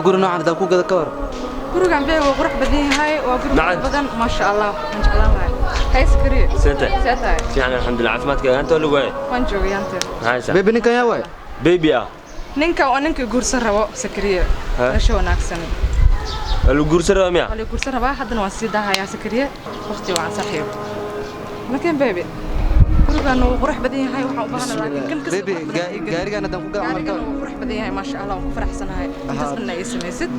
guri noocan hadaa ku gada ka war gurigan bee waa qurux badan yahay waa guri badan ma sha Allah man jeclaan lahay hay sakriye سنتين seetay يعني الحمد لله عافمتك أنت ولا وين؟ waan joogayante هاي سا beebi ninkan yaa waay بيبي ninka waa ninka guursan rabo sakriye rasho wanaagsan الجورسر راميا wali guursan raba haddana waan sii dahayaa sakriye waqti waan saxiib laakiin beebi gurigan waa qurux badan yahay waxaan u baahanahay laakiin kan ka beebi gaarigan hadaan ku gada camal ka war waa qurux badan yahay ma sha Allah waan ku faraxsanahay intaas dhan ay samaysid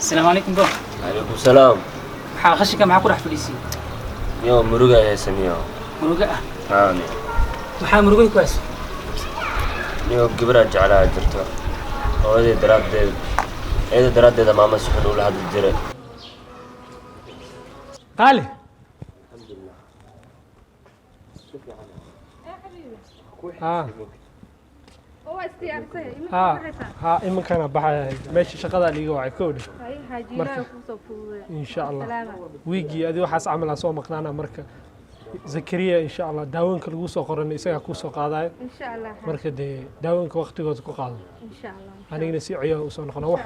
السلام عليكم بو عليكم السلام maxaa khashinka maxaa ku dhex fadhiisay يوم مرقة يا سميو muruga ah هاني maxaa murugay ku hayso يوم قبرة جعلها جرتها وهذه دراد هذا دراد إذا ما مسحون ولا هذا الجري قالي ها ها imankana baxay meeshii shaqada liiga wacay koodhe in sha Allah wiigi adi waxaas camal aan soo maqnaana marka zakariya in sha Allah daawanka lagu soo qoranay isaga ku soo qaadayo in sha Allah marka de daawanka waqtigooda ku qaado in sha Allah anigana si ciyaar u soo noqona wax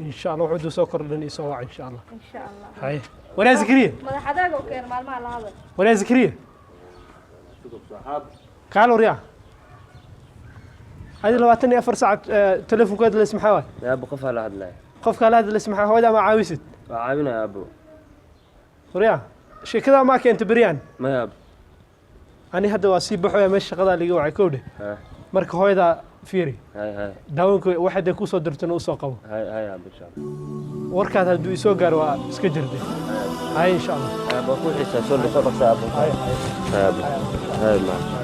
in sha Allah wuxuu soo kordhan isoo wac in sha Allah in sha Allah hay wala zakariya madaxdaaga oo keen maalmaha la hadal wala zakariya kaalo riya هذه 24 ساعة تليفون كود اللي اسمه حوال يا أبو قفها لا هذا قف قال هذا اللي اسمه حوال ما عاوزت عاونا يا أبو وريا شي كذا ما كنت بريان ما يا أبو أنا هذا واسيب بحوي مش قضاء اللي جوا عكوده ها مرك هو هذا فيري هاي داونك واحد يكون صدرت نوصل قبو هاي يا أبو إن شاء الله وركات هذا يسوق قروا سكجردي هاي إن شاء الله يا أبو أخوي حسا سولي صبر سابو هاي يا أبو هاي ما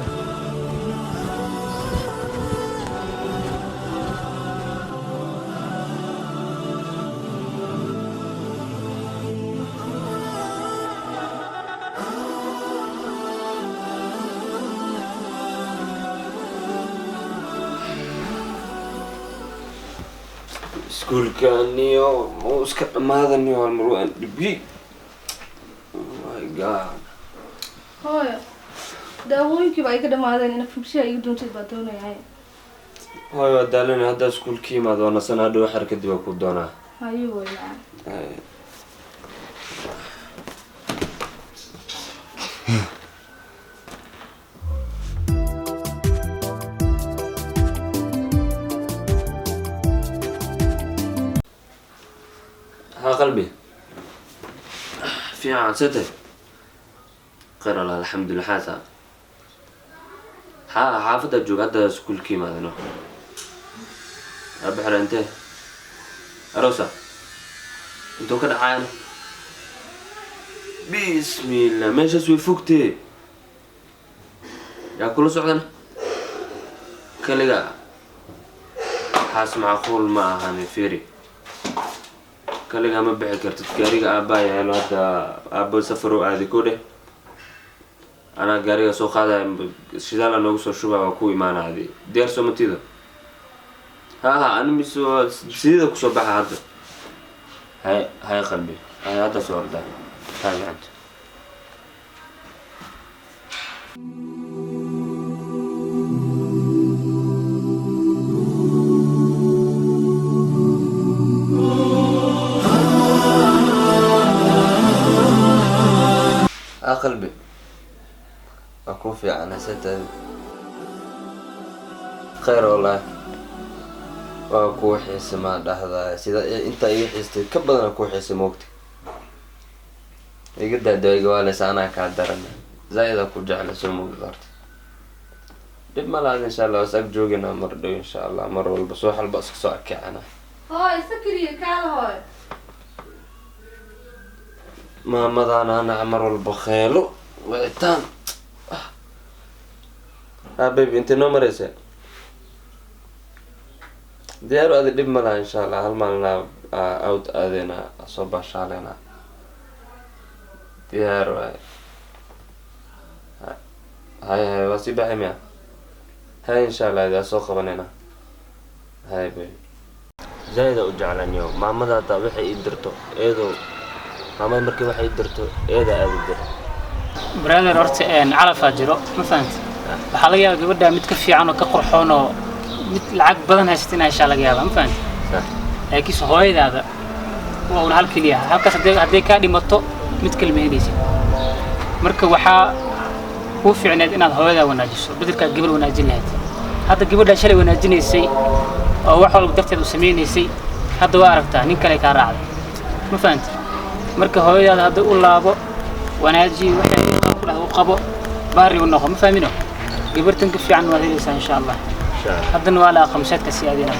سكول كانيو موسك ماذا نيو المروان بي ماي جاد hooyo daawooyinkii baa iga dhamaadeen ina fubshiya iga doontay baa doonayaa هاي ودالين هذا سكول كيما دونا سنة دو حركة دي وكو دونا hayo way macaan ها قلبي في عن ستة خير الله الحمد لله حاسة حافظ الجوج هذا سكول كيما هذا نوع أبحر أنت أروسا أنتو كده عين بسم الله ماشي أسوي فوقتي يا كل صعدنا كلجا حاس مع خول ما هني فيري كلجا ما بحكرت كاريجا أباي هلو هذا أبو سفروا هذه كده أنا قاري سوق هذا شدال أنا وصل شو بقى معنا هذه دير سو متيدا ها أنا مسوا سيدا كسو بقى هذا هاي قلبي هذا صور ده هاي عند قلبي أكون في عناستة خير والله وأكون حيس ما لحظة سيدا أنت يحس كبدنا أكون حيس موقتي يقدر دوي جوالس أنا كادرنا زايد أكون جعل سمو قدرت دب مالان إن شاء الله وسأك جوجنا مرة إن شاء الله مرة والبصوح البصق سواء كأنا hooyo sakriye kaala hooyo ما مضانا أنا عمر البخيلو وعتان حبيبي أنت نو مريسة ديارو هذا دب ملا إن شاء الله هل مالنا أوت أذينا صباح شالنا ديارو هاي وسيبة حمية هاي إن شاء الله إذا سوق بنينا هاي بي زايد أجعلني يوم ما مضى طبيعي إدرتو إيدو maamada markii waxay dirto eeda aad u dir brother horta calafaa jiro ma fahanti waxaa laga yaabaa gabadha mid ka fiican oo ka qurxoon oo mid lacag badan haysata inay heshaa laga yaabaa ma fahanti laakiinse hooyadaada waa un hal keliya halkaas hadday kaa dhimato mid kale ma helaysid marka waxaa kuu fiicneed inaad hooyadaa wanaajiso bedelkaad gabar wanaajin lahayd hadda gabadhaa shalay wanaajinaysay oo wax walba darteed u samaynaysay hadda waa aragtaa nin kale kaa raacday ma fahanti marka hooyadaada hadda u laabo wanaaji waxay ku dhahdo u qabo baari u noqo ma fahmino gabartan ka fiican waad helaysaa insha Allah haddana waa la aqoonsadka si aadina